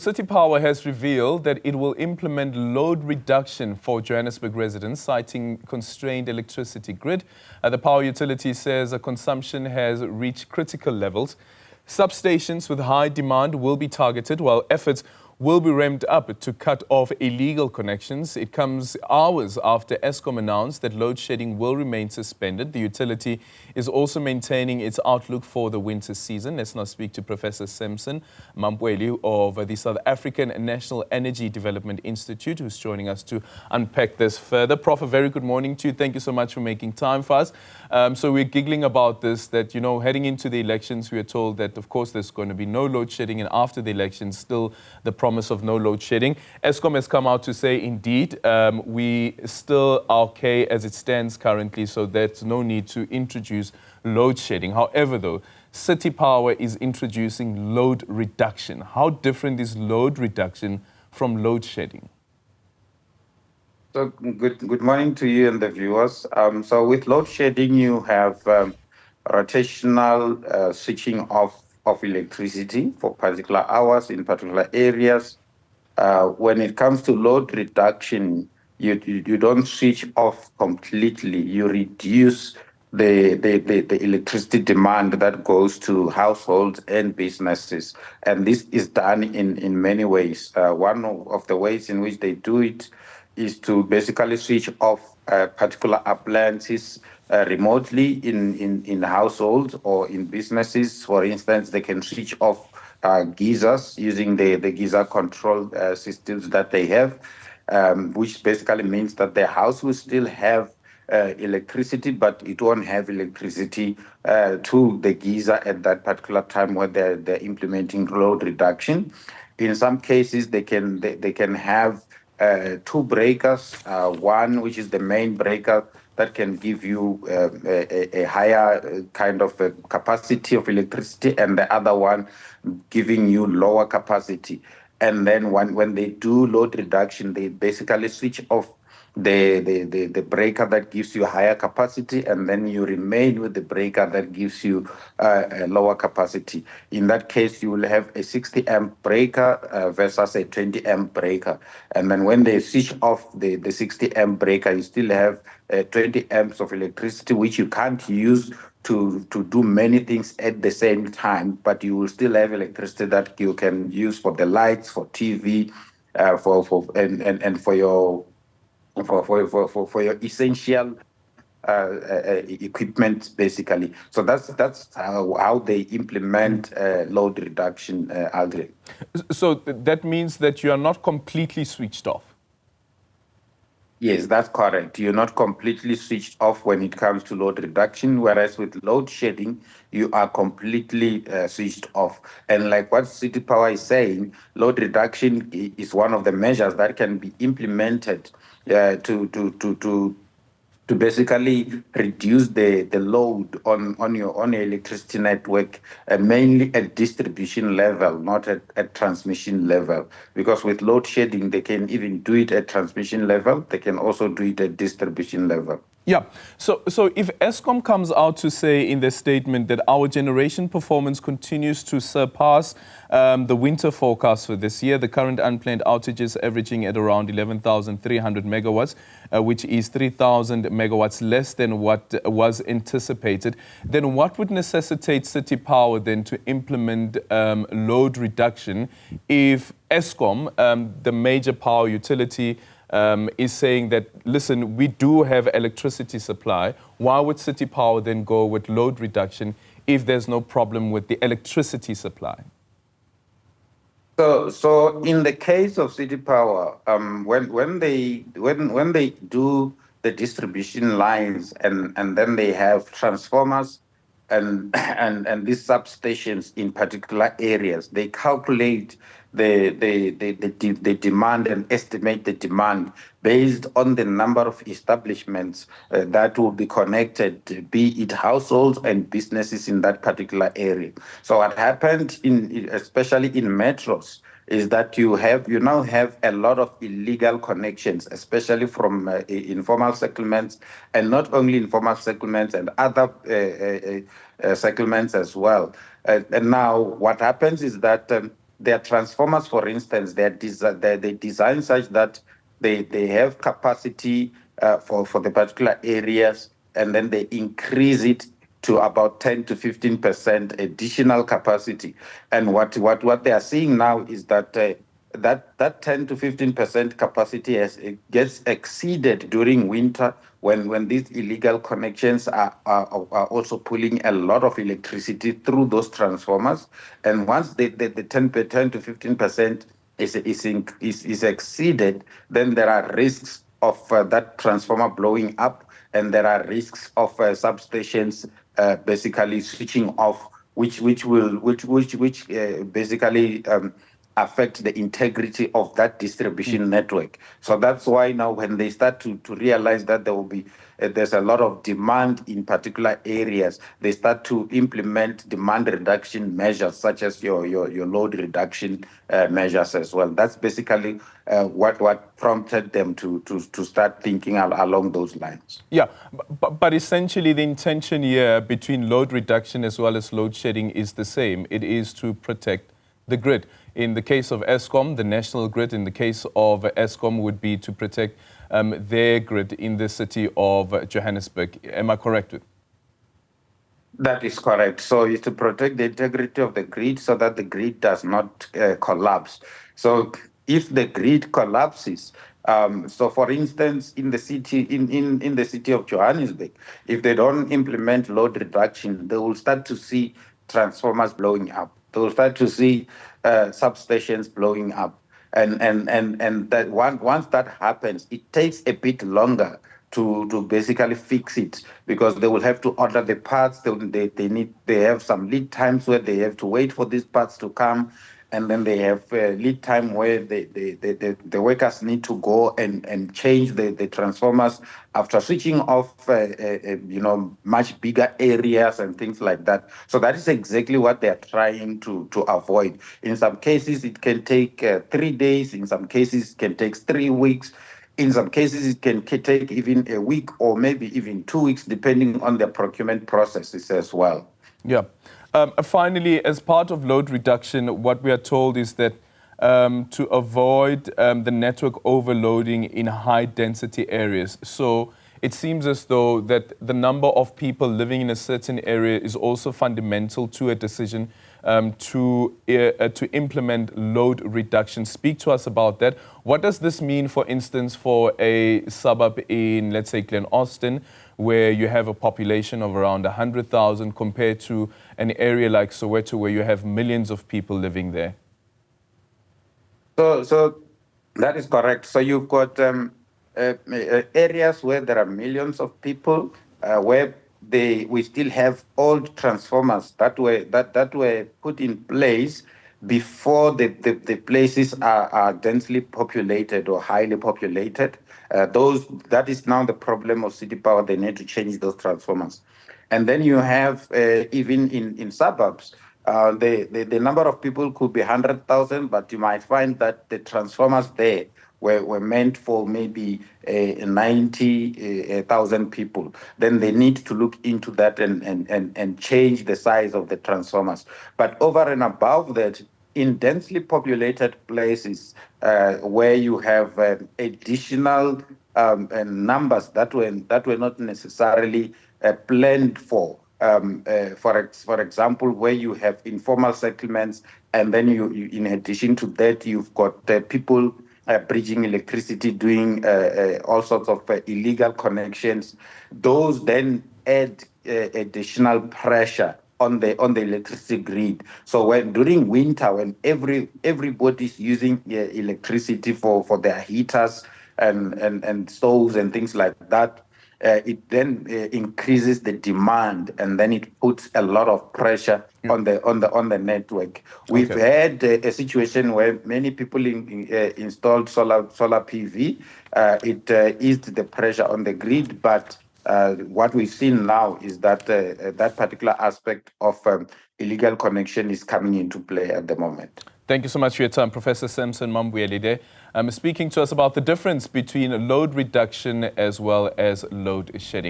City Power has revealed that it will implement load reduction for Johannesburg residents, citing constrained electricity grid. The power utility says consumption has reached critical levels. Substations with high demand will be targeted, while efforts will be ramped up to cut off illegal connections. It comes hours after Eskom announced that load shedding will remain suspended. The utility is also maintaining its outlook for the winter season. Let's now speak to Professor Sampson Mamphweli of the South African National Energy Development Institute, who's joining us to unpack this further. Prof, a very good morning to you. Thank you so much for making time for us. So we're giggling about this, that, you know, heading into the elections, we are told that, of course, there's going to be no load shedding, and after the elections, still the promise of no load shedding. Eskom has come out to say, indeed, we still are okay as it stands currently, so there's no need to introduce load shedding. However, though, City Power is introducing load reduction. How different is load reduction from load shedding? So good morning to you and the viewers. So with load shedding, you have rotational switching off of electricity for particular hours in particular areas. When it comes to load reduction, you don't switch off completely. You reduce the electricity demand that goes to households and businesses. And this is done in many ways. One of the ways in which they do it is to basically switch off particular appliances remotely in households or in businesses. For instance, they can switch off geysers using the geyser control systems that they have, which basically means that the house will still have electricity, but it won't have electricity to the geyser at that particular time where they're implementing load reduction. In some cases, they can have two breakers, one which is the main breaker that can give you a higher kind of a capacity of electricity, and the other one giving you lower capacity. And then when they do load reduction, they basically switch off the breaker that gives you higher capacity, and then you remain with the breaker that gives you a lower capacity. In that case, you will have a 60 amp breaker versus a 20 amp breaker. And then when they switch off the 60 amp breaker, you still have 20 amps of electricity, which you can't use to do many things at the same time, but you will still have electricity that you can use for the lights, for TV, and for your essential equipment, basically. So that's how they implement load reduction, Aldrin. So that means that you are not completely switched off? Yes, that's correct. You're not completely switched off when it comes to load reduction, whereas with load shedding, you are completely switched off. And like what City Power is saying, load reduction is one of the measures that can be implemented to basically reduce the load on your electricity network, mainly at distribution level, not at transmission level. Because with load shedding, they can even do it at transmission level. They can also do it at distribution level. Yeah. So if Eskom comes out to say in their statement that our generation performance continues to surpass the winter forecast for this year, the current unplanned outages averaging at around 11,300 megawatts, which is 3,000 megawatts less than what was anticipated, then what would necessitate City Power then to implement load reduction if Eskom, the major power utility, is saying that, listen, we do have electricity supply. Why would City Power then go with load reduction if there's no problem with the electricity supply? So in the case of City Power, when they do the distribution lines and then they have transformers and these substations in particular areas, they calculate the demand and estimate the demand based on the number of establishments that will be connected, be it households and businesses in that particular area. So what happened especially in metros, is that you now have a lot of illegal connections, especially from informal settlements, and not only informal settlements and other settlements as well. And now what happens is that their transformers, for instance, they're designed such that they have capacity for the particular areas, and then they increase it to about 10 to 15% additional capacity. And what they are seeing now is that that 10 to 15% capacity it gets exceeded during winter when these illegal connections are also pulling a lot of electricity through those transformers. And once the 10 to 15% is exceeded, then there are risks of that transformer blowing up, and there are risks of substations basically switching off, which basically affect the integrity of that distribution network. So that's why now when they start to realize that there will be there's a lot of demand in particular areas, they start to implement demand reduction measures such as your load reduction measures as well. That's basically what prompted them to start thinking along those lines. Yeah, but essentially the intention here between load reduction as well as load shedding is the same. It is to protect the grid. In the case of Eskom, the national grid, in the case of Eskom would be to protect their grid in the city of Johannesburg. Am I correct with? That is correct. So it's to protect the integrity of the grid so that the grid does not collapse. So if the grid collapses, so for instance, in the city in the city of Johannesburg, if they don't implement load reduction, they will start to see transformers blowing up. They will start to see substations blowing up. And that once that happens, it takes a bit longer to basically fix it, because they will have to order the parts. They have some lead times where they have to wait for these parts to come, and then they have lead time where the workers need to go and change the transformers after switching off much bigger areas and things like that. So that is exactly what they are trying to avoid. In some cases it can take 3 days, in some cases it can take 3 weeks. In some cases, it can take even a week or maybe even 2 weeks, depending on the procurement processes as well. Yeah. Finally, as part of load reduction, what we are told is that to avoid the network overloading in high-density areas. So it seems as though that the number of people living in a certain area is also fundamental to a decision to implement load reduction. Speak to us about that. What does this mean, for instance, for a suburb in, let's say, Glen Austin, where you have a population of around 100,000 compared to an area like Soweto, where you have millions of people living there? So that is correct. So you've got areas where there are millions of people, where we still have old transformers that were put in place before the places are densely populated or highly populated. That is now the problem of City Power. They need to change those transformers. And then you have even in suburbs, the number of people could be 100,000, but you might find that the transformers there were meant for maybe 90,000 people. Then they need to look into that and change the size of the transformers. But over and above that, in densely populated places where you have additional numbers that were not necessarily planned for. For example, where you have informal settlements, and then you in addition to that, you've got people bridging electricity, doing all sorts of illegal connections. Those then add additional pressure on the electricity grid. So during winter, when everybody's using electricity for their heaters and stoves and things like that, it then increases the demand, and then it puts a lot of pressure on the network. We've had a situation where many people installed solar PV. It eased the pressure on the grid, but what we've seen now is that that particular aspect of illegal connection is coming into play at the moment. Thank you so much for your time, Professor Sampson Mamphweli, speaking to us about the difference between load reduction as well as load shedding.